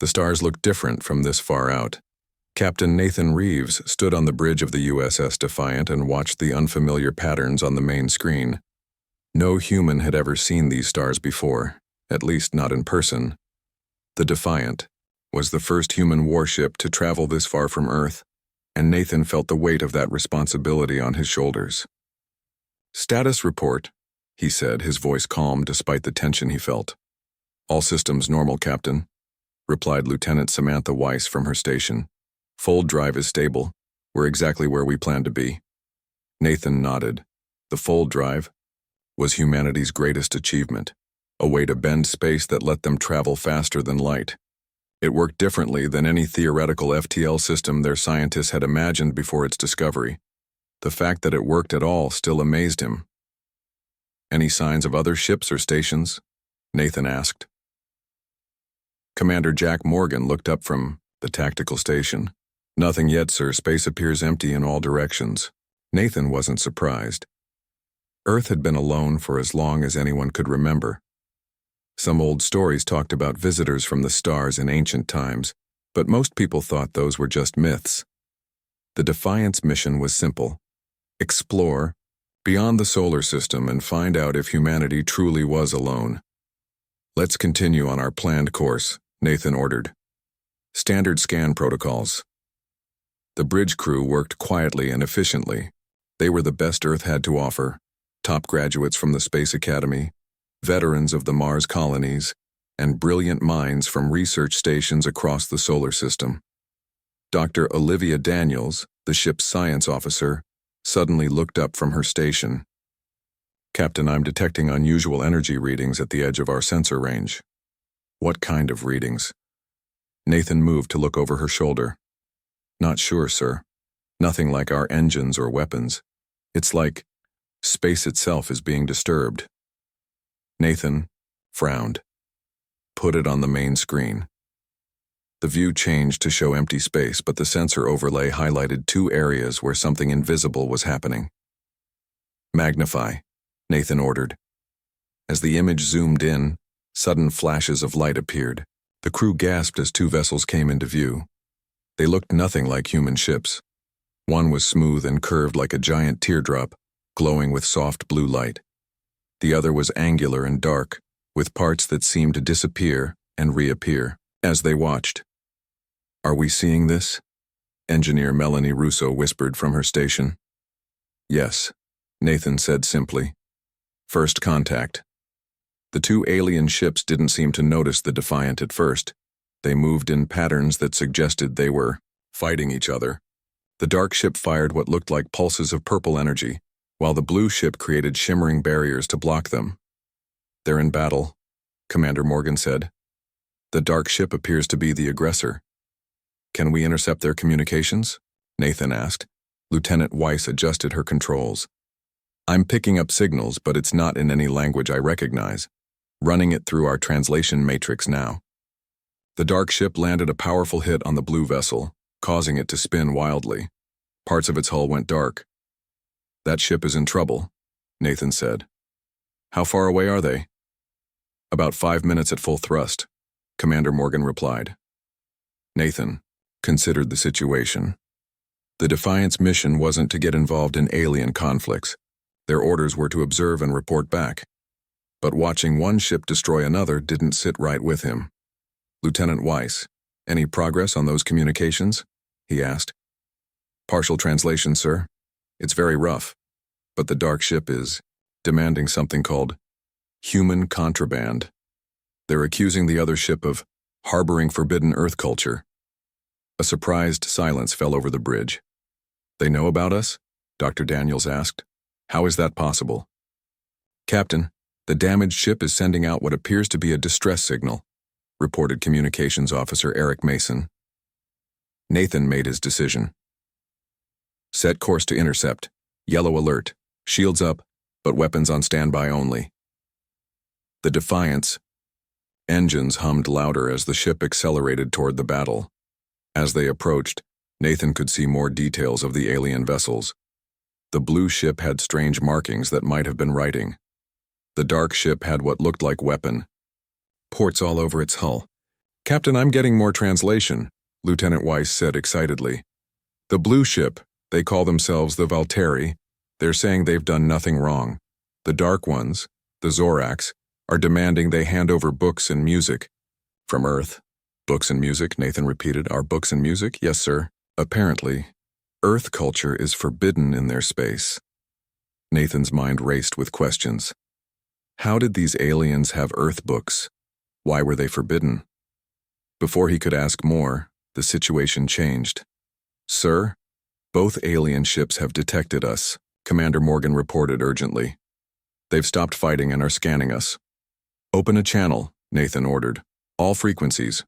The stars looked different from this far out. Captain Nathan Reeves stood on the bridge of the USS Defiant and watched the unfamiliar patterns on the main screen. No human had ever seen these stars before, at least not in person. The Defiant was the first human warship to travel this far from Earth, and Nathan felt the weight of that responsibility on his shoulders. "Status report," he said, his voice calm despite the tension he felt. "All systems normal, Captain," replied Lieutenant Samantha Weiss from her station. "Fold drive is stable. We're exactly where we plan to be." Nathan nodded. The fold drive was humanity's greatest achievement, a way to bend space that let them travel faster than light. It worked differently than any theoretical FTL system their scientists had imagined before its discovery. The fact that it worked at all still amazed him. "Any signs of other ships or stations?" Nathan asked. Commander Jack Morgan looked up from the tactical station. "Nothing yet, sir. Space appears empty in all directions." Nathan wasn't surprised. Earth had been alone for as long as anyone could remember. Some old stories talked about visitors from the stars in ancient times, but most people thought those were just myths. The Defiant's mission was simple: explore beyond the solar system and find out if humanity truly was alone. "Let's continue on our planned course," Nathan ordered. "Standard scan protocols." The bridge crew worked quietly and efficiently. They were the best Earth had to offer: top graduates from the Space Academy, veterans of the Mars colonies, and brilliant minds from research stations across the solar system. Dr. Olivia Daniels, the ship's science officer, suddenly looked up from her station. "Captain, I'm detecting unusual energy readings at the edge of our sensor range." "What kind of readings?" Nathan moved to look over her shoulder. "Not sure, sir. Nothing like our engines or weapons. It's like space itself is being disturbed." Nathan frowned. "Put it on the main screen." The view changed to show empty space, but the sensor overlay highlighted two areas where something invisible was happening. "Magnify," Nathan ordered. As the image zoomed in, sudden flashes of light appeared. The crew gasped as two vessels came into view. They looked nothing like human ships. One was smooth and curved like a giant teardrop, glowing with soft blue light. The other was angular and dark, with parts that seemed to disappear and reappear as they watched. "Are we seeing this?" Engineer Melanie Russo whispered from her station. "Yes," Nathan said simply. "First contact." The two alien ships didn't seem to notice the Defiant at first. They moved in patterns that suggested they were fighting each other. The dark ship fired what looked like pulses of purple energy, while the blue ship created shimmering barriers to block them. "They're in battle," Commander Morgan said. "The dark ship appears to be the aggressor." "Can we intercept their communications?" Nathan asked. Lieutenant Weiss adjusted her controls. "I'm picking up signals, but it's not in any language I recognize. Running it through our translation matrix now." The dark ship landed a powerful hit on the blue vessel, causing it to spin wildly. Parts of its hull went dark. "That ship is in trouble," Nathan said. "How far away are they?" "About 5 minutes at full thrust," Commander Morgan replied. Nathan considered the situation. The Defiant's mission wasn't to get involved in alien conflicts. Their orders were to observe and report back. But watching one ship destroy another didn't sit right with him. "Lieutenant Weiss, any progress on those communications?" he asked. "Partial translation, sir. It's very rough, but the dark ship is demanding something called human contraband. They're accusing the other ship of harboring forbidden Earth culture." A surprised silence fell over the bridge. "They know about us?" Dr. Daniels asked. "How is that possible?" "Captain, the damaged ship is sending out what appears to be a distress signal," reported Communications Officer Eric Mason. Nathan made his decision. "Set course to intercept. Yellow alert. Shields up, but weapons on standby only." The Defiant's engines hummed louder as the ship accelerated toward the battle. As they approached, Nathan could see more details of the alien vessels. The blue ship had strange markings that might have been writing. The dark ship had what looked like weapon ports all over its hull. Captain, I'm getting more translation, Lieutenant Weiss said excitedly. The blue ship, they call themselves the Valteri, they're saying they've done nothing wrong. The dark ones, the Zorax, are demanding they hand over books and music. From Earth. Books and music, Nathan repeated. Our books and music? Yes, sir. Apparently, Earth culture is forbidden in their space. Nathan's mind raced with questions. How did these aliens have Earth books? Why were they forbidden? Before he could ask more, the situation changed. Sir, both alien ships have detected us, Commander Morgan reported urgently. They've stopped fighting and are scanning us. Open a channel, Nathan ordered. All frequencies.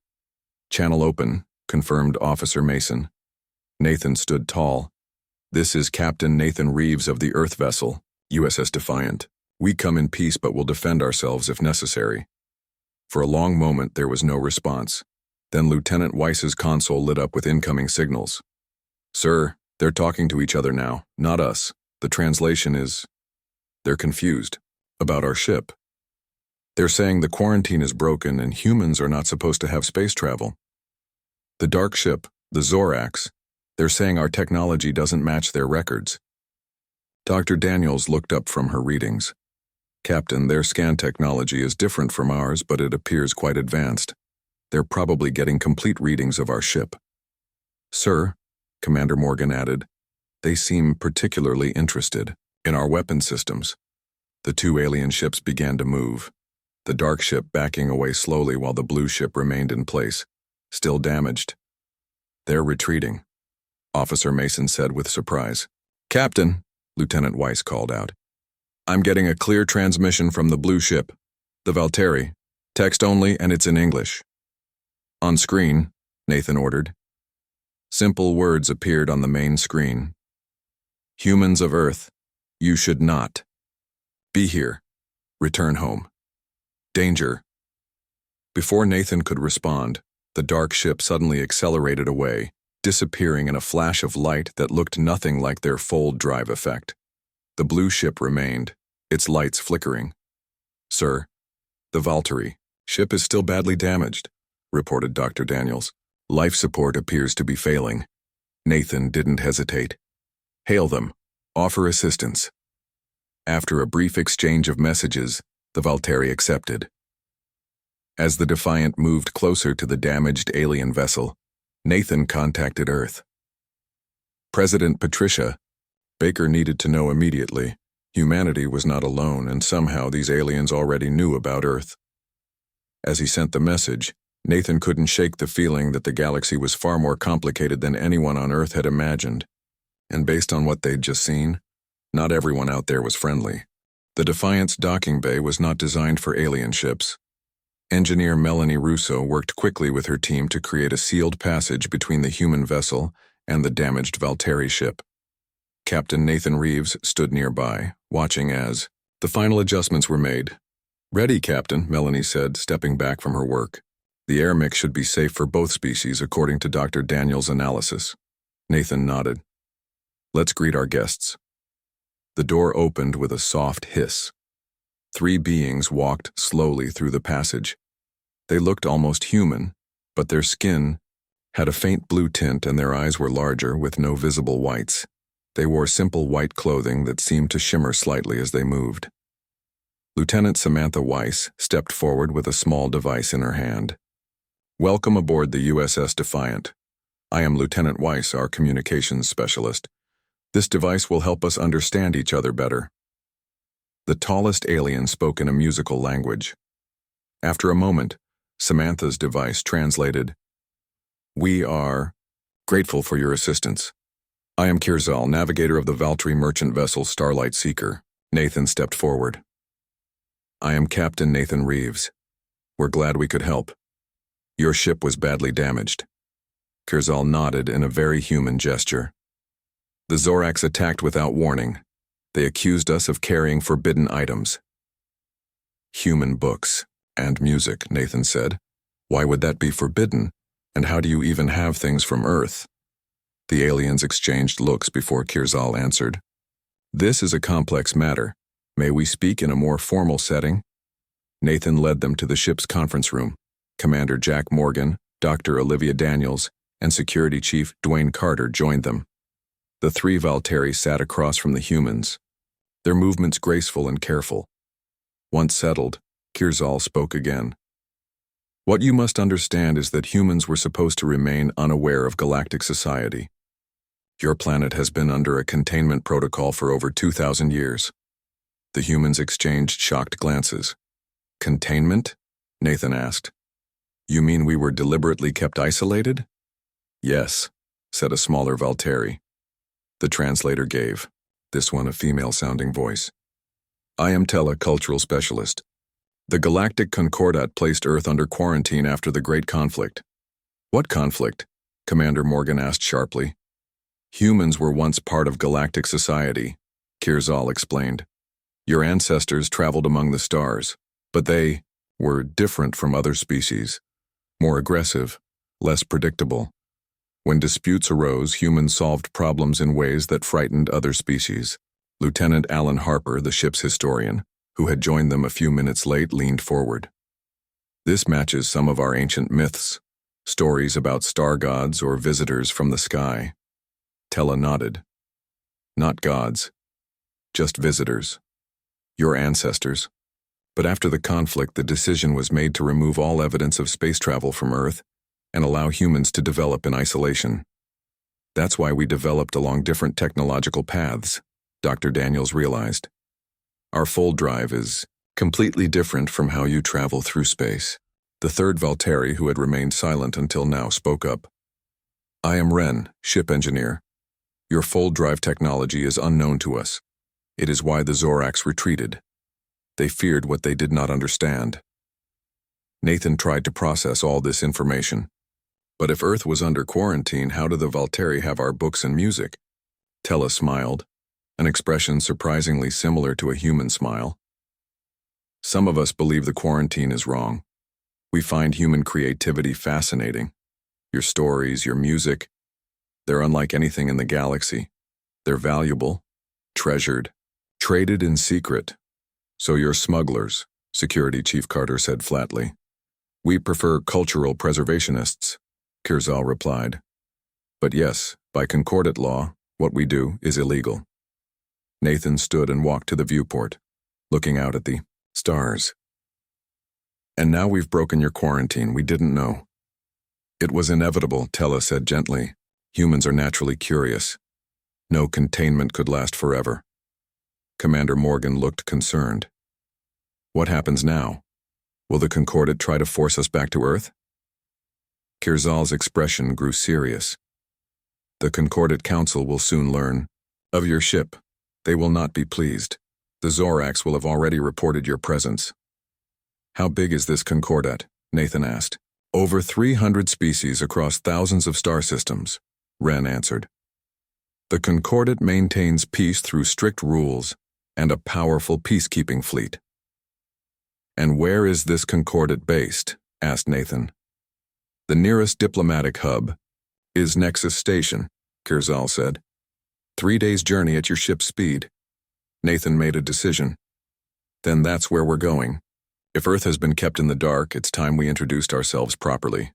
Channel open, confirmed Officer Mason. Nathan stood tall. This is Captain Nathan Reeves of the Earth vessel, USS Defiant. We come in peace but will defend ourselves if necessary. For a long moment there was no response. Then Lieutenant Weiss's console lit up with incoming signals. Sir, they're talking to each other now, not us. The translation is... They're confused. About our ship. They're saying the quarantine is broken and humans are not supposed to have space travel. The dark ship, the Zorax, they're saying our technology doesn't match their records. Dr. Daniels looked up from her readings. Captain, their scan technology is different from ours, but it appears quite advanced. They're probably getting complete readings of our ship. Sir, Commander Morgan added, they seem particularly interested in our weapon systems. The two alien ships began to move, the dark ship backing away slowly while the blue ship remained in place, still damaged. They're retreating, Officer Mason said with surprise. Captain, Lieutenant Weiss called out. I'm getting a clear transmission from the blue ship, the Valteri. Text only, and it's in English. On screen, Nathan ordered. Simple words appeared on the main screen. Humans of Earth, you should not be here. Return home. Danger. Before Nathan could respond, the dark ship suddenly accelerated away, disappearing in a flash of light that looked nothing like their fold drive effect. The blue ship remained, its lights flickering. Sir, the Valteri ship is still badly damaged, reported Dr. Daniels. Life support appears to be failing. Nathan didn't hesitate. Hail them. Offer assistance. After a brief exchange of messages, the Valteri accepted. As the Defiant moved closer to the damaged alien vessel, Nathan contacted Earth. President Patricia, Baker needed to know immediately. Humanity was not alone, and somehow these aliens already knew about Earth. As he sent the message, Nathan couldn't shake the feeling that the galaxy was far more complicated than anyone on Earth had imagined. And based on what they'd just seen, not everyone out there was friendly. The Defiant's docking bay was not designed for alien ships. Engineer Melanie Russo worked quickly with her team to create a sealed passage between the human vessel and the damaged Valteri ship. Captain Nathan Reeves stood nearby, watching as the final adjustments were made. Ready, Captain, Melanie said, stepping back from her work. The air mix should be safe for both species, according to Dr. Daniels' analysis. Nathan nodded. Let's greet our guests. The door opened with a soft hiss. 3 beings walked slowly through the passage. They looked almost human, but their skin had a faint blue tint and their eyes were larger with no visible whites. They wore simple white clothing that seemed to shimmer slightly as they moved. Lieutenant Samantha Weiss stepped forward with a small device in her hand. Welcome aboard the USS Defiant. I am Lieutenant Weiss, our communications specialist. This device will help us understand each other better. The tallest alien spoke in a musical language. After a moment, Samantha's device translated, We are grateful for your assistance. I am Kirzal, navigator of the Valteri merchant vessel Starlight Seeker. Nathan stepped forward. I am Captain Nathan Reeves. We're glad we could help. Your ship was badly damaged. Kirzal nodded in a very human gesture. The Zorax attacked without warning. They accused us of carrying forbidden items. Human books and music, Nathan said. Why would that be forbidden? And how do you even have things from Earth? The aliens exchanged looks before Kirzal answered. This is a complex matter. May we speak in a more formal setting? Nathan led them to the ship's conference room. Commander Jack Morgan, Dr. Olivia Daniels, and Security Chief Dwayne Carter joined them. The three Valteri sat across from the humans, their movements graceful and careful. Once settled, Kirzal spoke again. What you must understand is that humans were supposed to remain unaware of galactic society. Your planet has been under a containment protocol for over 2,000 years. The humans exchanged shocked glances. Containment? Nathan asked. You mean we were deliberately kept isolated? Yes, said a smaller Valteri. The translator gave, this one a female-sounding voice. I am Tella, cultural specialist. The Galactic Concordat placed Earth under quarantine after the Great Conflict. What conflict? Commander Morgan asked sharply. Humans were once part of galactic society, Kirzal explained. Your ancestors traveled among the stars, but they were different from other species, more aggressive, less predictable. When disputes arose, humans solved problems in ways that frightened other species. Lieutenant Alan Harper, the ship's historian, who had joined them a few minutes late, leaned forward. This matches some of our ancient myths, stories about star gods or visitors from the sky. Tella nodded. Not gods, just visitors. Your ancestors. But after the conflict, the decision was made to remove all evidence of space travel from Earth and allow humans to develop in isolation. That's why we developed along different technological paths, Dr. Daniels realized. Our fold drive is completely different from how you travel through space. The third Valteri, who had remained silent until now, spoke up. I am Ren, ship engineer. Your fold drive technology is unknown to us. It is why the Zorax retreated. They feared what they did not understand. Nathan tried to process all this information. But if Earth was under quarantine, how do the Valteri have our books and music? Tella smiled, an expression surprisingly similar to a human smile. Some of us believe the quarantine is wrong. We find human creativity fascinating. Your stories, your music, they're unlike anything in the galaxy. They're valuable, treasured, traded in secret. So you're smugglers, Security Chief Carter said flatly. We prefer cultural preservationists, Kirzal replied. But yes, by Concordat law, what we do is illegal. Nathan stood and walked to the viewport, looking out at the stars. And now we've broken your quarantine, we didn't know. It was inevitable, Tella said gently. Humans are naturally curious. No containment could last forever. Commander Morgan looked concerned. What happens now? Will the Concordat try to force us back to Earth? Kirzal's expression grew serious. The Concordat Council will soon learn. Of your ship, they will not be pleased. The Zorax will have already reported your presence. How big is this Concordat? Nathan asked. Over 300 species across thousands of star systems, Ren answered. The Concordat maintains peace through strict rules and a powerful peacekeeping fleet. And where is this Concordat based? Asked Nathan. The nearest diplomatic hub is Nexus Station, Kirzal said. 3 days' journey at your ship's speed. Nathan made a decision. Then that's where we're going. If Earth has been kept in the dark, it's time we introduced ourselves properly.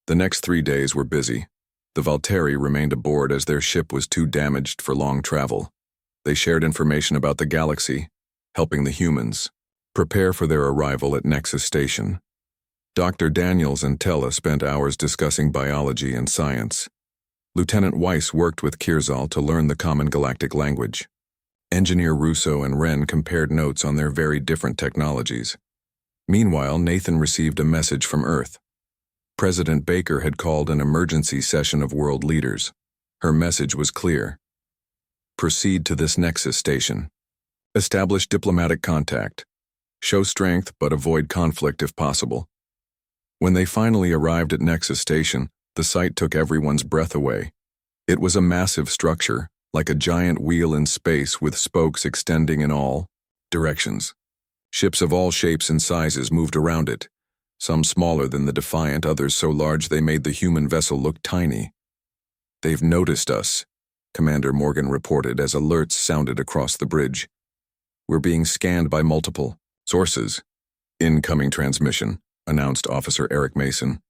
The next 3 days were busy. The Valteri remained aboard as their ship was too damaged for long travel. They shared information about the galaxy, helping the humans prepare for their arrival at Nexus Station. Dr. Daniels and Tella spent hours discussing biology and science. Lieutenant Weiss worked with Kirzal to learn the common galactic language. Engineer Russo and Ren compared notes on their very different technologies. Meanwhile, Nathan received a message from Earth. President Baker had called an emergency session of world leaders. Her message was clear. Proceed to this Nexus Station. Establish diplomatic contact. Show strength but avoid conflict if possible. When they finally arrived at Nexus Station, the sight took everyone's breath away. It was a massive structure, like a giant wheel in space with spokes extending in all directions. Ships of all shapes and sizes moved around it, some smaller than the Defiant, others so large they made the human vessel look tiny. They've noticed us, Commander Morgan reported as alerts sounded across the bridge. We're being scanned by multiple sources. Incoming transmission. announced Officer Eric Mason.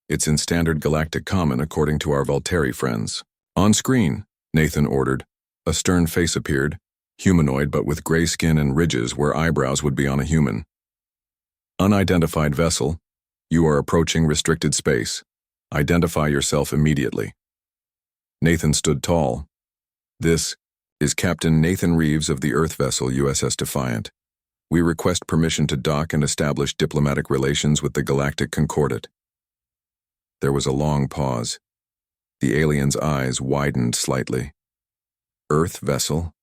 It's in standard galactic common according to our Volteri friends. On screen, Nathan ordered. A stern face appeared, humanoid but with gray skin and ridges where eyebrows would be on a human. Unidentified vessel, you are approaching restricted space. Identify yourself immediately. Nathan stood tall. This is Captain Nathan Reeves of the Earth vessel USS Defiant. We request permission to dock and establish diplomatic relations with the Galactic Concordat. There was a long pause. The alien's eyes widened slightly. Earth vessel?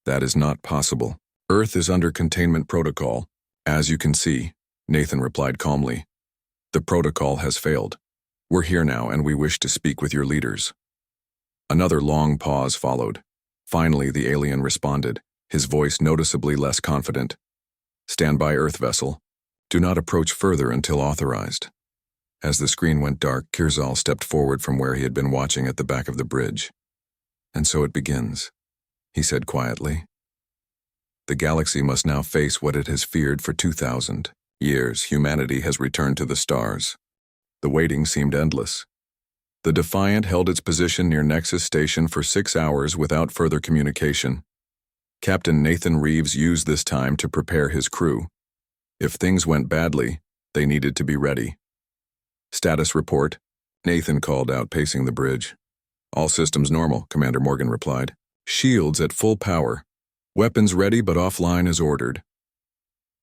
That is not possible. Earth is under containment protocol. As you can see, Nathan replied calmly. The protocol has failed. We're here now and we wish to speak with your leaders. Another long pause followed. Finally, the alien responded, his voice noticeably less confident. Stand by, Earth vessel. Do not approach further until authorized. As the screen went dark, Kirzal stepped forward from where he had been watching at the back of the bridge. And so it begins, he said quietly. The galaxy must now face what it has feared for 2,000 years. Humanity has returned to the stars. The waiting seemed endless. The Defiant held its position near Nexus Station for 6 hours without further communication. Captain Nathan Reeves used this time to prepare his crew. If things went badly, they needed to be ready. Status report, Nathan called out, pacing the bridge. All systems normal, Commander Morgan replied. Shields at full power. Weapons ready but offline as ordered.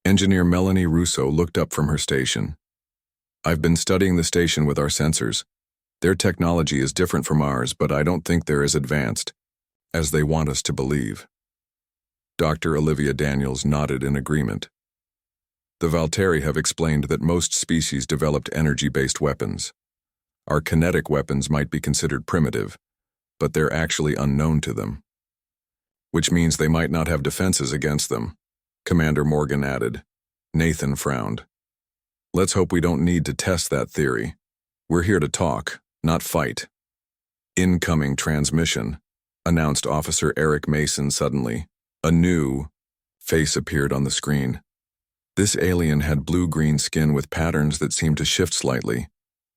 Engineer Melanie Russo looked up from her station. I've been studying the station with our sensors. Their technology is different from ours, but I don't think they're as advanced as they want us to believe. Dr. Olivia Daniels nodded in agreement. The Volteri have explained that most species developed energy-based weapons. Our kinetic weapons might be considered primitive, but they're actually unknown to them. Which means they might not have defenses against them, Commander Morgan added. Nathan frowned. Let's hope we don't need to test that theory. We're here to talk, not fight. Incoming transmission, announced Officer Eric Mason suddenly. A new face appeared on the screen. This alien had blue-green skin with patterns that seemed to shift slightly.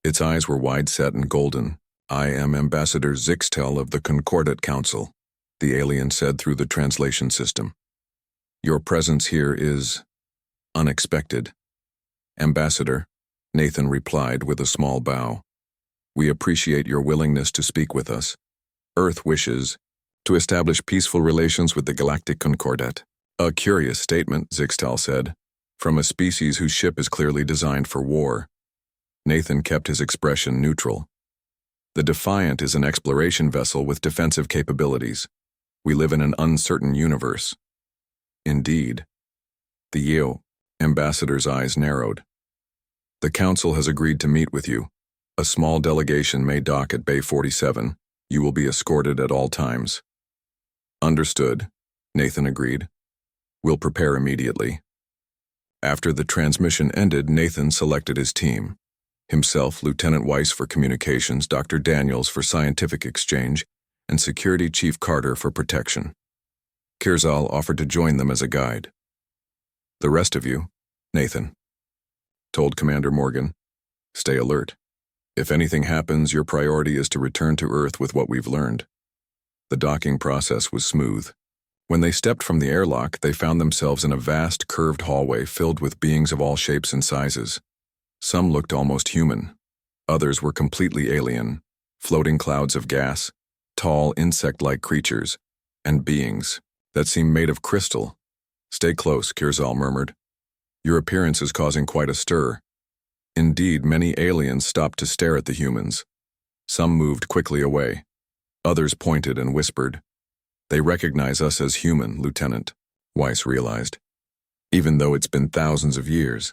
Its eyes were wide-set and golden. I am Ambassador Zixtel of the Concordat Council, the alien said through the translation system. Your presence here is unexpected. Ambassador, Nathan replied with a small bow. We appreciate your willingness to speak with us. Earth wishes to establish peaceful relations with the Galactic Concordat. A curious statement, Zixtal said, from a species whose ship is clearly designed for war. Nathan kept his expression neutral. The Defiant is an exploration vessel with defensive capabilities. We live in an uncertain universe. Indeed. The Yeo ambassador's eyes narrowed. The Council has agreed to meet with you. A small delegation may dock at Bay 47. You will be escorted at all times. Understood, Nathan agreed. We'll prepare immediately. After the transmission ended, Nathan selected his team. Himself, Lieutenant Weiss for communications, Dr. Daniels for scientific exchange, and Security Chief Carter for protection. Kirzal offered to join them as a guide. The rest of you, Nathan told Commander Morgan, stay alert. If anything happens, your priority is to return to Earth with what we've learned. The docking process was smooth. When they stepped from the airlock, they found themselves in a vast, curved hallway filled with beings of all shapes and sizes. Some looked almost human. Others were completely alien, floating clouds of gas, tall, insect-like creatures, and beings that seemed made of crystal. Stay close, Kirzal murmured. Your appearance is causing quite a stir. Indeed, many aliens stopped to stare at the humans. Some moved quickly away. Others pointed and whispered. They recognize us as human, Lieutenant, Weiss realized. Even though it's been thousands of years.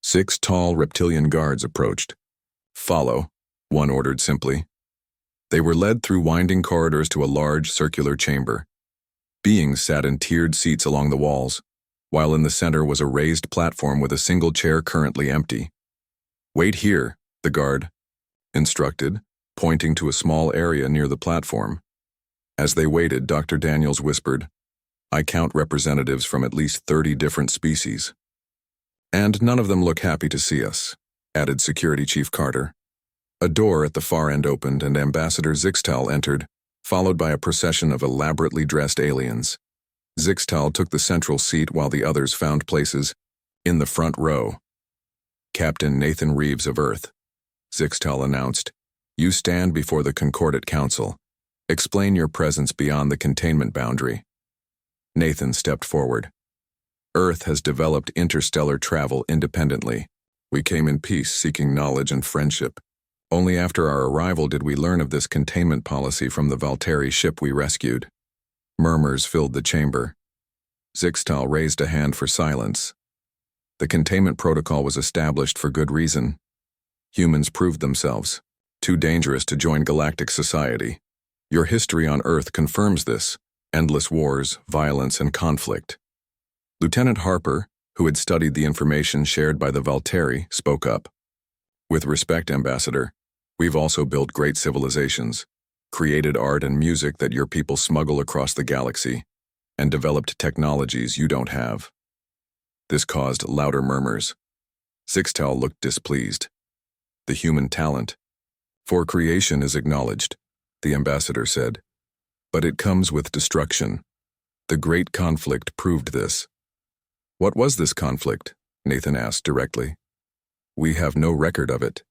6 tall reptilian guards approached. Follow, one ordered simply. They were led through winding corridors to a large circular chamber. Beings sat in tiered seats along the walls, while in the center was a raised platform with a single chair currently empty. Wait here, the guard instructed, pointing to a small area near the platform. As they waited, Dr. Daniels whispered, I count representatives from at least 30 different species. And none of them look happy to see us, added Security Chief Carter. A door at the far end opened and Ambassador Zixtal entered, followed by a procession of elaborately dressed aliens. Zixtal took the central seat while the others found places in the front row. Captain Nathan Reeves of Earth, Zixtal announced, you stand before the Concordat Council. Explain your presence beyond the containment boundary. Nathan stepped forward. Earth has developed interstellar travel independently. We came in peace seeking knowledge and friendship. Only after our arrival did we learn of this containment policy from the Valtteri ship we rescued. Murmurs filled the chamber. Zixtal raised a hand for silence. The containment protocol was established for good reason. Humans proved themselves too dangerous to join galactic society. Your history on Earth confirms this. Endless wars, violence, and conflict. Lieutenant Harper, who had studied the information shared by the Valtteri, spoke up. With respect, Ambassador, we've also built great civilizations, created art and music that your people smuggle across the galaxy, and developed technologies you don't have. This caused louder murmurs. Zixtal looked displeased. The human talent for creation is acknowledged, the ambassador said, but it comes with destruction. The Great Conflict proved this. What was this conflict? Nathan asked directly. We have no record of it.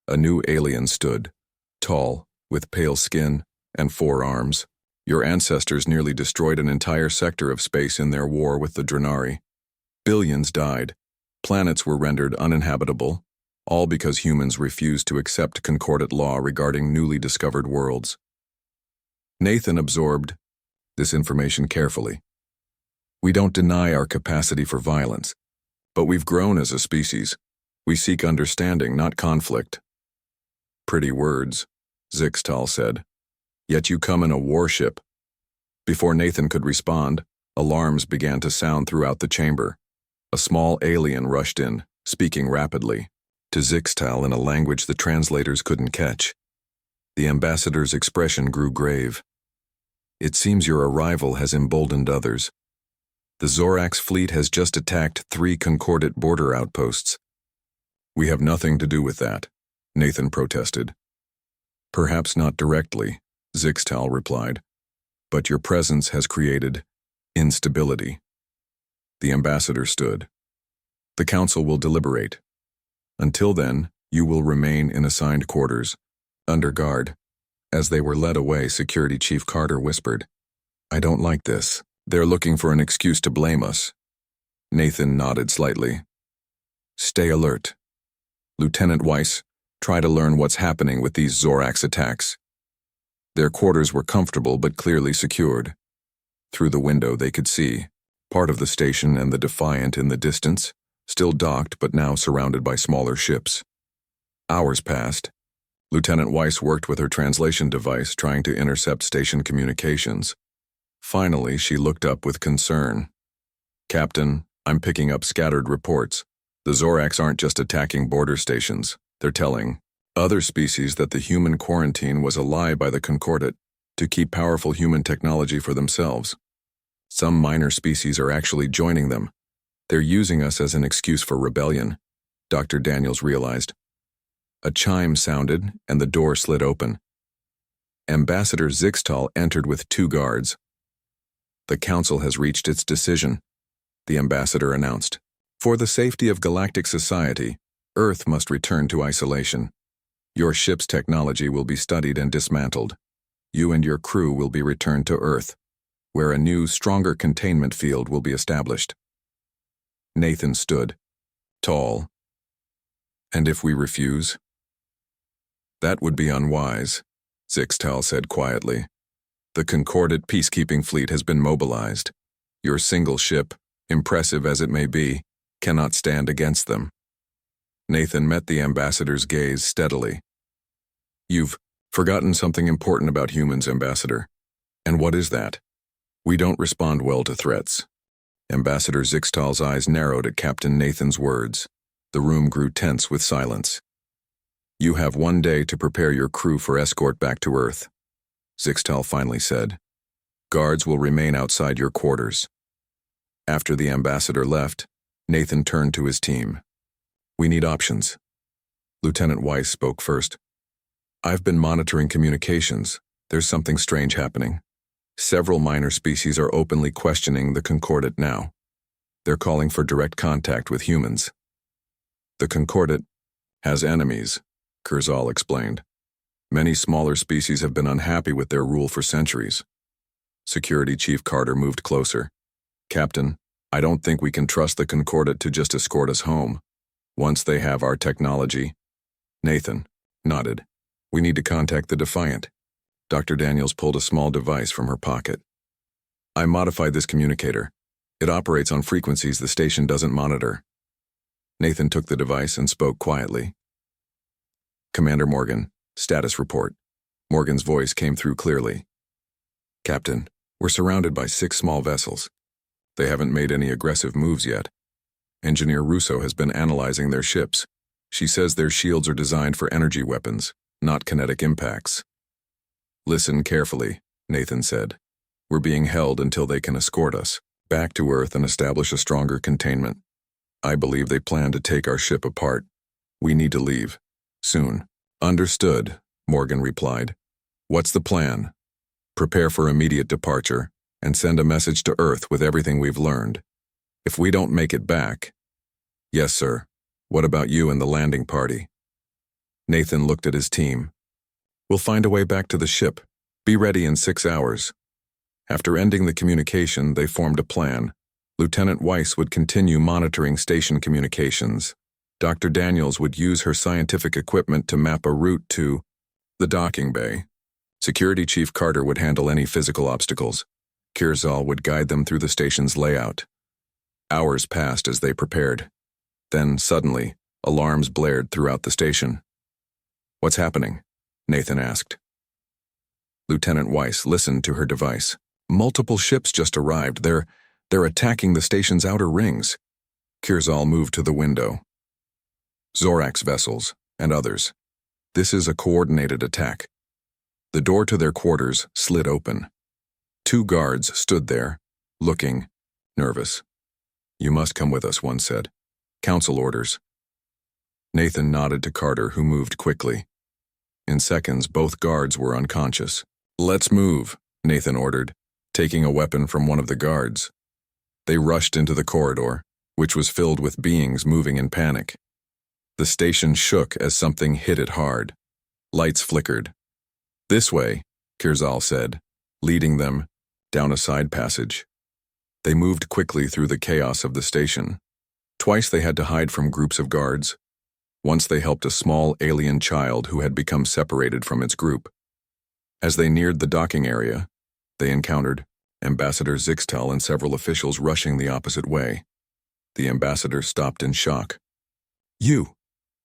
A new alien stood, tall, with pale skin and 4 arms. Your ancestors nearly destroyed an entire sector of space in their war with the Drenari. Billions died. Planets were rendered uninhabitable, all because humans refused to accept Concordat law regarding newly discovered worlds. Nathan absorbed this information carefully. We don't deny our capacity for violence, but we've grown as a species. We seek understanding, not conflict. Pretty words, Zixtal said. Yet you come in a warship. Before Nathan could respond, alarms began to sound throughout the chamber. A small alien rushed in, speaking rapidly, to Zixtal in a language the translators couldn't catch. The ambassador's expression grew grave. It seems your arrival has emboldened others. The Zorax fleet has just attacked 3 Concordat border outposts. We have nothing to do with that, Nathan protested. Perhaps not directly, Zixtal replied, but your presence has created instability. The ambassador stood. The council will deliberate. Until then, you will remain in assigned quarters, under guard. As they were led away, Security Chief Carter whispered, I don't like this. They're looking for an excuse to blame us. Nathan nodded slightly. Stay alert. Lieutenant Weiss, try to learn what's happening with these Zorax attacks. Their quarters were comfortable but clearly secured. Through the window they could see part of the station and the Defiant in the distance, still docked but now surrounded by smaller ships. Hours passed. Lieutenant Weiss worked with her translation device trying to intercept station communications. Finally, she looked up with concern. Captain, I'm picking up scattered reports. The Zorax aren't just attacking border stations. They're telling other species that the human quarantine was a lie by the Concordat to keep powerful human technology for themselves. Some minor species are actually joining them. They're using us as an excuse for rebellion, Dr. Daniels realized. A chime sounded, and the door slid open. Ambassador Zixtal entered with 2 guards. The council has reached its decision, the ambassador announced. For the safety of galactic society, Earth must return to isolation. Your ship's technology will be studied and dismantled. You and your crew will be returned to Earth, where a new, stronger containment field will be established. Nathan stood, tall. And if we refuse? That would be unwise, Zixtal said quietly. The Concordat peacekeeping fleet has been mobilized. Your single ship, impressive as it may be, cannot stand against them. Nathan met the ambassador's gaze steadily. You've forgotten something important about humans, Ambassador. And what is that? We don't respond well to threats. Ambassador Zixtal's eyes narrowed at Captain Nathan's words. The room grew tense with silence. You have 1 day to prepare your crew for escort back to Earth, Zixtal finally said. Guards will remain outside your quarters. After the ambassador left, Nathan turned to his team. We need options. Lieutenant Weiss spoke first. I've been monitoring communications. There's something strange happening. Several minor species are openly questioning the Concordat now. They're calling for direct contact with humans. The Concordat has enemies, Kurzal explained. Many smaller species have been unhappy with their rule for centuries. Security Chief Carter moved closer. Captain, I don't think we can trust the Concordat to just escort us home. Once they have our technology. Nathan nodded. We need to contact the Defiant. Dr. Daniels pulled a small device from her pocket. I modified this communicator. It operates on frequencies the station doesn't monitor. Nathan took the device and spoke quietly. Commander Morgan, status report. Morgan's voice came through clearly. Captain, we're surrounded by 6 small vessels. They haven't made any aggressive moves yet. Engineer Russo has been analyzing their ships. She says their shields are designed for energy weapons, not kinetic impacts. Listen carefully, Nathan said. We're being held until they can escort us back to Earth and establish a stronger containment. I believe they plan to take our ship apart. We need to leave. Soon. Understood, Morgan replied. What's the plan? Prepare for immediate departure and send a message to Earth with everything we've learned. If we don't make it back... Yes, sir. What about you and the landing party? Nathan looked at his team. We'll find a way back to the ship. Be ready in 6 hours. After ending the communication, they formed a plan. Lieutenant Weiss would continue monitoring station communications. Dr. Daniels would use her scientific equipment to map a route to the docking bay. Security Chief Carter would handle any physical obstacles. Kurzal would guide them through the station's layout. Hours passed as they prepared. Then, suddenly, alarms blared throughout the station. What's happening? Nathan asked. Lieutenant Weiss listened to her device. Multiple ships just arrived. They're attacking the station's outer rings. Kurzal moved to the window. Zorax vessels and others. This is a coordinated attack. The door to their quarters slid open. 2 guards stood there, looking nervous. You must come with us, one said. Council orders. Nathan nodded to Carter, who moved quickly. In seconds, both guards were unconscious. Let's move, Nathan ordered, taking a weapon from one of the guards. They rushed into the corridor, which was filled with beings moving in panic. The station shook as something hit it hard. Lights flickered. This way, Kurzal said, leading them down a side passage. They moved quickly through the chaos of the station. Twice they had to hide from groups of guards. Once they helped a small alien child who had become separated from its group. As they neared the docking area, they encountered Ambassador Zixtel and several officials rushing the opposite way. The ambassador stopped in shock. You!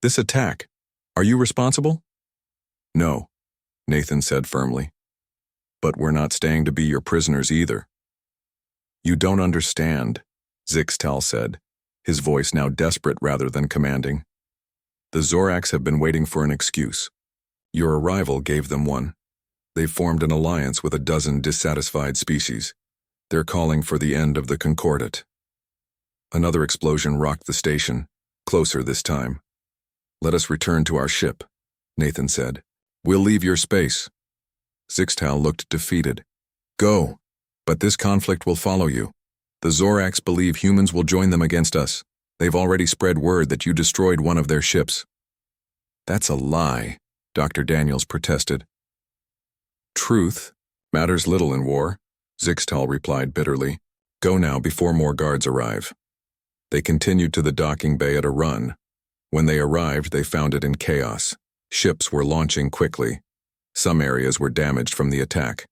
This attack! Are you responsible? No, Nathan said firmly. But we're not staying to be your prisoners either. You don't understand, Zixtel said, his voice now desperate rather than commanding. The Zorax have been waiting for an excuse. Your arrival gave them one. They've formed an alliance with a dozen dissatisfied species. They're calling for the end of the Concordat. Another explosion rocked the station, closer this time. Let us return to our ship, Nathan said. We'll leave your space. Zixtal looked defeated. Go, but this conflict will follow you. The Zorax believe humans will join them against us. They've already spread word that you destroyed one of their ships. That's a lie, Dr. Daniels protested. Truth matters little in war, Zixtal replied bitterly. Go now before more guards arrive. They continued to the docking bay at a run. When they arrived, they found it in chaos. Ships were launching quickly. Some areas were damaged from the attack.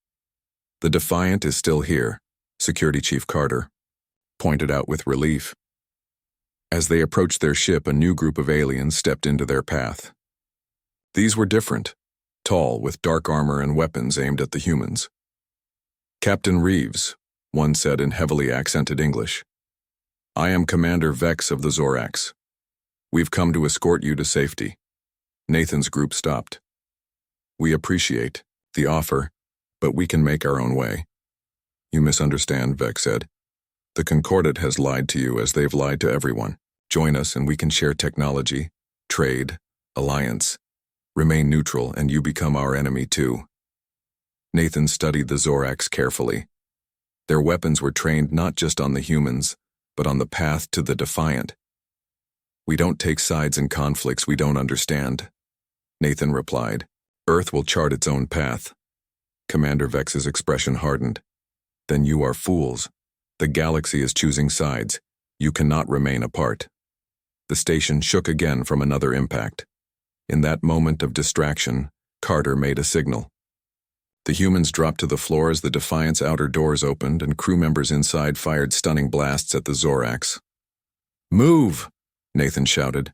The Defiant is still here, Security Chief Carter pointed out with relief. As they approached their ship, a new group of aliens stepped into their path. These were different, tall, with dark armor and weapons aimed at the humans. Captain Reeves, one said in heavily accented English. I am Commander Vex of the Zorax. We've come to escort you to safety. Nathan's group stopped. We appreciate the offer, but we can make our own way. You misunderstand, Vex said. The Concordat has lied to you as they've lied to everyone. Join us and we can share technology, trade, alliance. Remain neutral and you become our enemy too. Nathan studied the Zorax carefully. Their weapons were trained not just on the humans, but on the path to the Defiant. We don't take sides in conflicts we don't understand, Nathan replied. Earth will chart its own path. Commander Vex's expression hardened. Then you are fools. The galaxy is choosing sides. You cannot remain apart. The station shook again from another impact. In that moment of distraction, Carter made a signal. The humans dropped to the floor as the Defiant's outer doors opened and crew members inside fired stunning blasts at the Zorax. Move! Nathan shouted.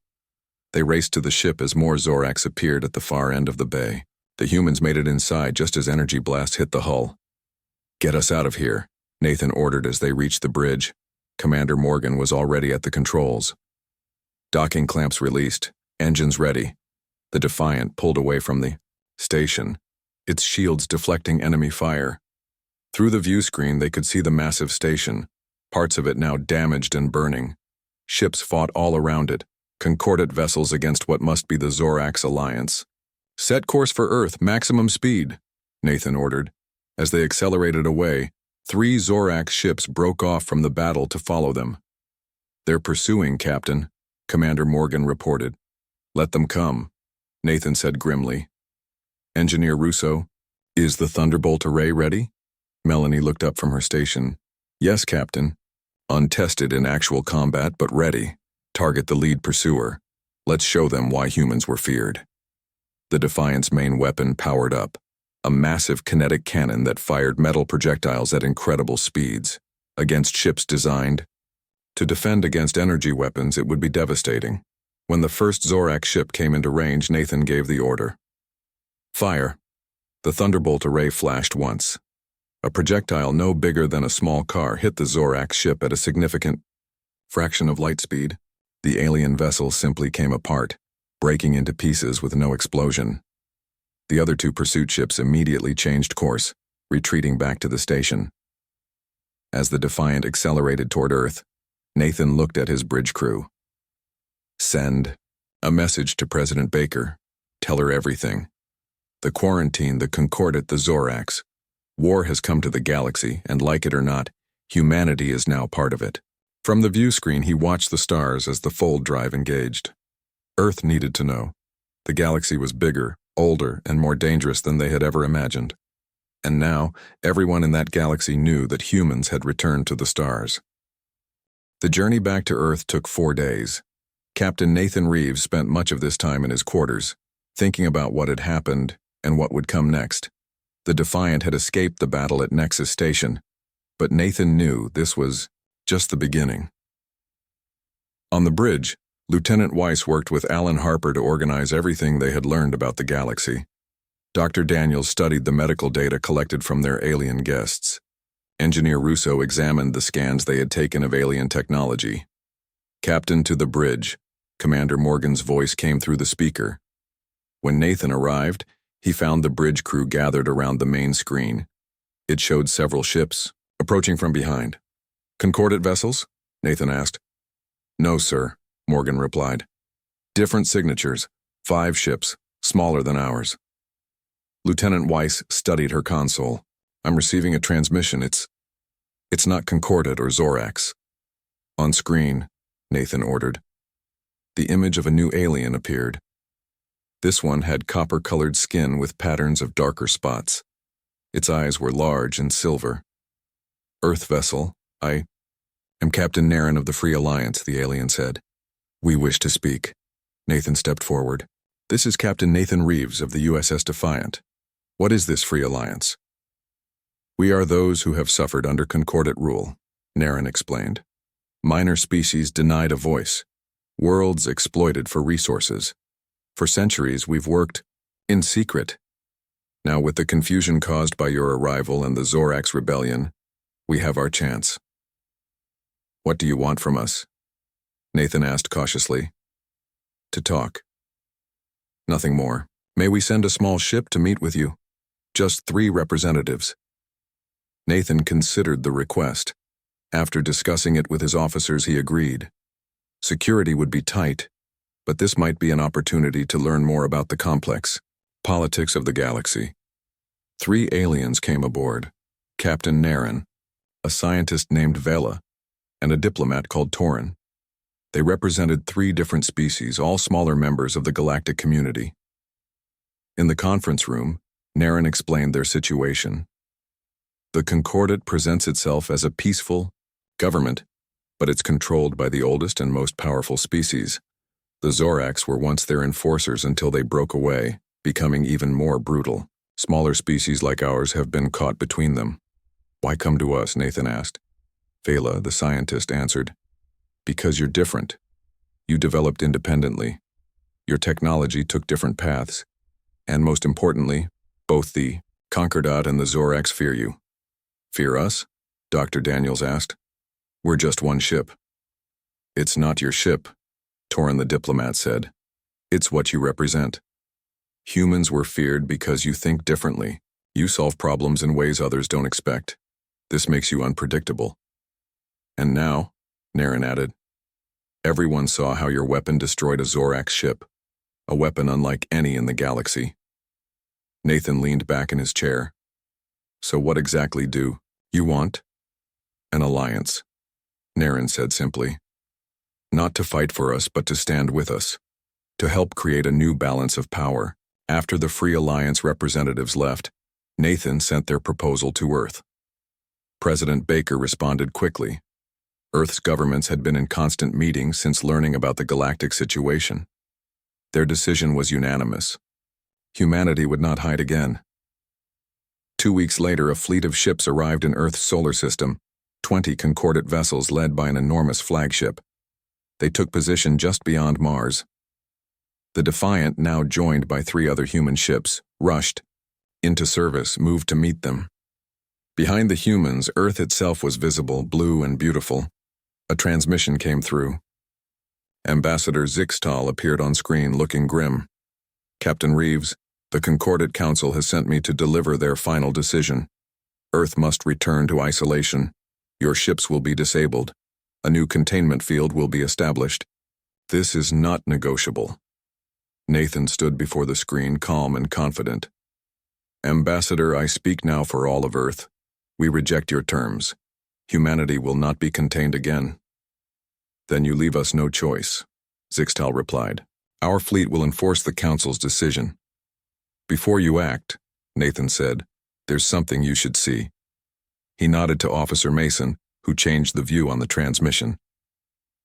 They raced to the ship as more Zorax appeared at the far end of the bay. The humans made it inside just as energy blasts hit the hull. Get us out of here, Nathan ordered as they reached the bridge. Commander Morgan was already at the controls. Docking clamps released, engines ready. The Defiant pulled away from the station, its shields deflecting enemy fire. Through the view screen they could see the massive station, parts of it now damaged and burning. Ships fought all around it, Concordat vessels against what must be the Zorax alliance. Set course for Earth, maximum speed, Nathan ordered. As they accelerated away, 3 Zorax ships broke off from the battle to follow them. They're pursuing, Captain, Commander Morgan reported. Let them come, Nathan said grimly. Engineer Russo, is the Thunderbolt array ready? Melanie looked up from her station. Yes, Captain. Untested in actual combat, but ready. Target the lead pursuer. Let's show them why humans were feared. The Defiant's main weapon powered up, a massive kinetic cannon that fired metal projectiles at incredible speeds. Against ships designed to defend against energy weapons, it would be devastating. When the first Zorax ship came into range, Nathan gave the order. Fire. The Thunderbolt array flashed once. A projectile no bigger than a small car hit the Zorax ship at a significant fraction of light speed. The alien vessel simply came apart, breaking into pieces with no explosion. The other 2 pursuit ships immediately changed course, retreating back to the station. As the Defiant accelerated toward Earth, Nathan looked at his bridge crew. Send a message to President Baker. Tell her everything. The quarantine, the Concordat, the Zorax. War has come to the galaxy, and like it or not, humanity is now part of it. From the view screen, he watched the stars as the fold drive engaged. Earth needed to know. The galaxy was bigger, older, and more dangerous than they had ever imagined. And now, everyone in that galaxy knew that humans had returned to the stars. The journey back to Earth took 4 days. Captain Nathan Reeves spent much of this time in his quarters, thinking about what had happened and what would come next. The Defiant had escaped the battle at Nexus Station, but Nathan knew this was just the beginning. On the bridge, Lieutenant Weiss worked with Alan Harper to organize everything they had learned about the galaxy. Dr. Daniels studied the medical data collected from their alien guests. Engineer Russo examined the scans they had taken of alien technology. Captain, to the bridge, Commander Morgan's voice came through the speaker. When Nathan arrived, he found the bridge crew gathered around the main screen. It showed several ships, approaching from behind. Concordat vessels? Nathan asked. No, sir, Morgan replied. Different signatures, 5 ships, smaller than ours. Lieutenant Weiss studied her console. I'm receiving a transmission. It's not Concordat or Zorax. On screen, Nathan ordered. The image of a new alien appeared. This one had copper-colored skin with patterns of darker spots. Its eyes were large and silver. Earth vessel, I am Captain Narration of the Free Alliance, the alien said. We wish to speak. Nathan stepped forward. This is Captain Nathan Reeves of the USS Defiant. What is this Free Alliance? We are those who have suffered under Concordat rule, Narration explained. Minor species denied a voice. Worlds exploited for resources. For centuries we've worked in secret. Now with the confusion caused by your arrival and the Zorax rebellion, we have our chance. What do you want from us? Nathan asked cautiously. To talk. Nothing more. May we send a small ship to meet with you? Just 3 representatives. Nathan considered the request. After discussing it with his officers, he agreed. Security would be tight, but this might be an opportunity to learn more about the complex politics of the galaxy. 3 aliens came aboard: Captain Naren, a scientist named Vela, and a diplomat called Torin. They represented 3 different species, all smaller members of the galactic community. In the conference room, Naren explained their situation. The Concordat presents itself as a peaceful government, but it's controlled by the oldest and most powerful species. The Zorax were once their enforcers until they broke away, becoming even more brutal. Smaller species like ours have been caught between them. Why come to us? Nathan asked. Vela, the scientist, answered. Because you're different. You developed independently. Your technology took different paths. And most importantly, both the Concordat and the Zorax fear you. Fear us? Dr. Daniels asked. We're just one ship. It's not your ship, Torin the diplomat said. It's what you represent. Humans were feared because you think differently. You solve problems in ways others don't expect. This makes you unpredictable. And now, Naren added, everyone saw how your weapon destroyed a Zorax ship, a weapon unlike any in the galaxy. Nathan leaned back in his chair. So what exactly do you want? An alliance, Naren said simply. Not to fight for us, but to stand with us, to help create a new balance of power. After the Free Alliance representatives left, Nathan sent their proposal to Earth. President Baker responded quickly. Earth's governments had been in constant meetings since learning about the galactic situation. Their decision was unanimous. Humanity would not hide again. 2 weeks later, a fleet of ships arrived in Earth's solar system, 20 Concordat vessels led by an enormous flagship. They took position just beyond Mars. The Defiant, now joined by 3 other human ships, rushed into service, moved to meet them. Behind the humans, Earth itself was visible, blue and beautiful. A transmission came through. Ambassador Zixtal appeared on screen, looking grim. Captain Reeves, the Concordat Council has sent me to deliver their final decision. Earth must return to isolation. Your ships will be disabled. A new containment field will be established. This is not negotiable. Nathan stood before the screen, calm and confident. Ambassador, I speak now for all of Earth. We reject your terms. Humanity will not be contained again. Then you leave us no choice, Zixtal replied. Our fleet will enforce the Council's decision. Before you act, Nathan said, there's something you should see. He nodded to Officer Mason, who changed the view on the transmission.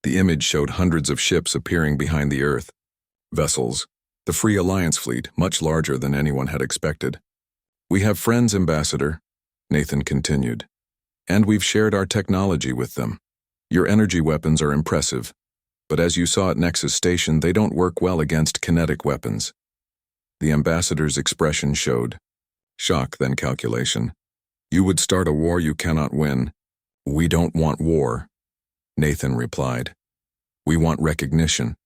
The image showed hundreds of ships appearing behind the Earth. Vessels, the Free Alliance fleet, much larger than anyone had expected. We have friends, Ambassador, Nathan continued, and we've shared our technology with them. Your energy weapons are impressive, but as you saw at Nexus Station, they don't work well against kinetic weapons. The ambassador's expression showed shock, then calculation. You would start a war you cannot win. We don't want war, Nathan replied. We want recognition.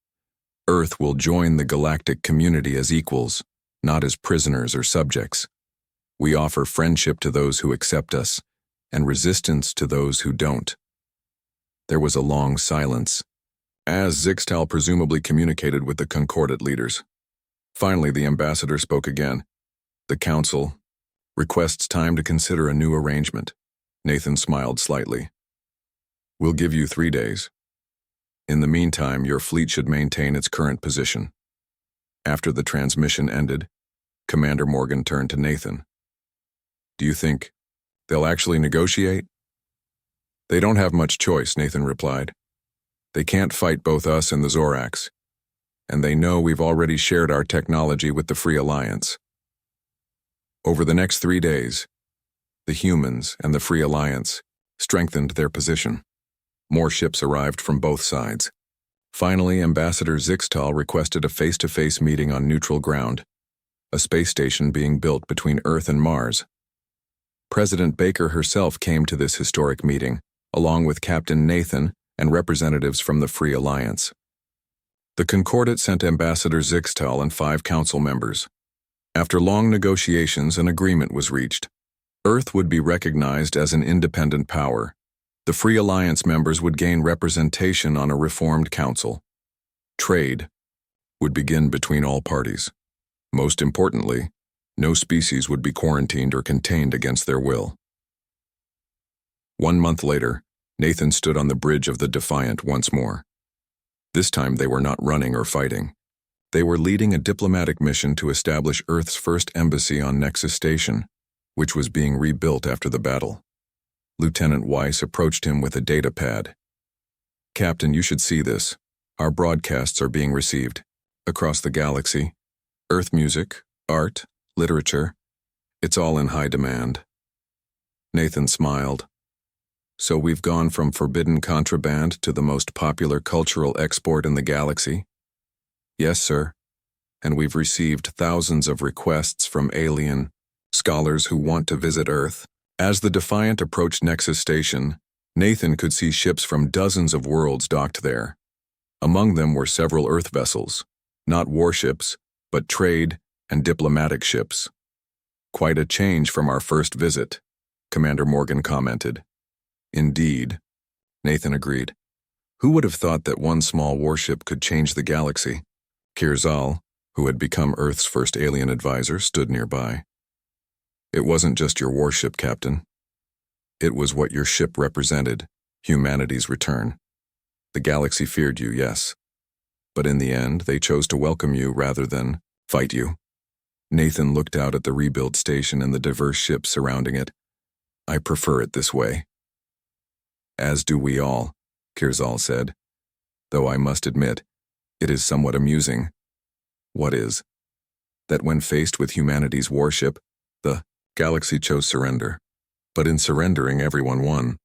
Earth will join the galactic community as equals, not as prisoners or subjects. We offer friendship to those who accept us, and resistance to those who don't. There was a long silence, as Zixtal presumably communicated with the Concordat leaders. Finally, the ambassador spoke again. The Council requests time to consider a new arrangement. Nathan smiled slightly. We'll give you 3 days. In the meantime, your fleet should maintain its current position. After the transmission ended, Commander Morgan turned to Nathan. Do you think they'll actually negotiate? They don't have much choice, Nathan replied. They can't fight both us and the Zorax, and they know we've already shared our technology with the Free Alliance. Over the next 3 days, the humans and the Free Alliance strengthened their position. More ships arrived from both sides. Finally, Ambassador Zixtal requested a face-to-face meeting on neutral ground, a space station being built between Earth and Mars. President Baker herself came to this historic meeting, along with Captain Nathan and representatives from the Free Alliance. The Concordat sent Ambassador Zixtal and 5 council members. After long negotiations, an agreement was reached. Earth would be recognized as an independent power, The Free Alliance members would gain representation on a reformed council. Trade would begin between all parties. Most importantly, no species would be quarantined or contained against their will. 1 month later, Nathan stood on the bridge of the Defiant once more. This time they were not running or fighting. They were leading a diplomatic mission to establish Earth's first embassy on Nexus Station, which was being rebuilt after the battle. Lieutenant Weiss approached him with a data pad. "Captain, you should see this. Our broadcasts are being received. Across the galaxy. Earth music, art, literature. It's all in high demand." Nathan smiled. "So we've gone from forbidden contraband to the most popular cultural export in the galaxy?" "Yes, sir. And we've received thousands of requests from alien scholars who want to visit Earth." As the Defiant approached Nexus Station, Nathan could see ships from dozens of worlds docked there. Among them were several Earth vessels, not warships, but trade and diplomatic ships. "Quite a change from our first visit," Commander Morgan commented. "Indeed," Nathan agreed. Who would have thought that one small warship could change the galaxy? Kirzal, who had become Earth's first alien advisor, stood nearby. "It wasn't just your warship, Captain. It was what your ship represented, humanity's return. The galaxy feared you, yes. But in the end, they chose to welcome you rather than fight you." Nathan looked out at the rebuilt station and the diverse ships surrounding it. "I prefer it this way." "As do we all," Kirzal said. "Though I must admit, it is somewhat amusing." "What is?" "That when faced with humanity's warship, the galaxy chose surrender. But in surrendering, everyone won.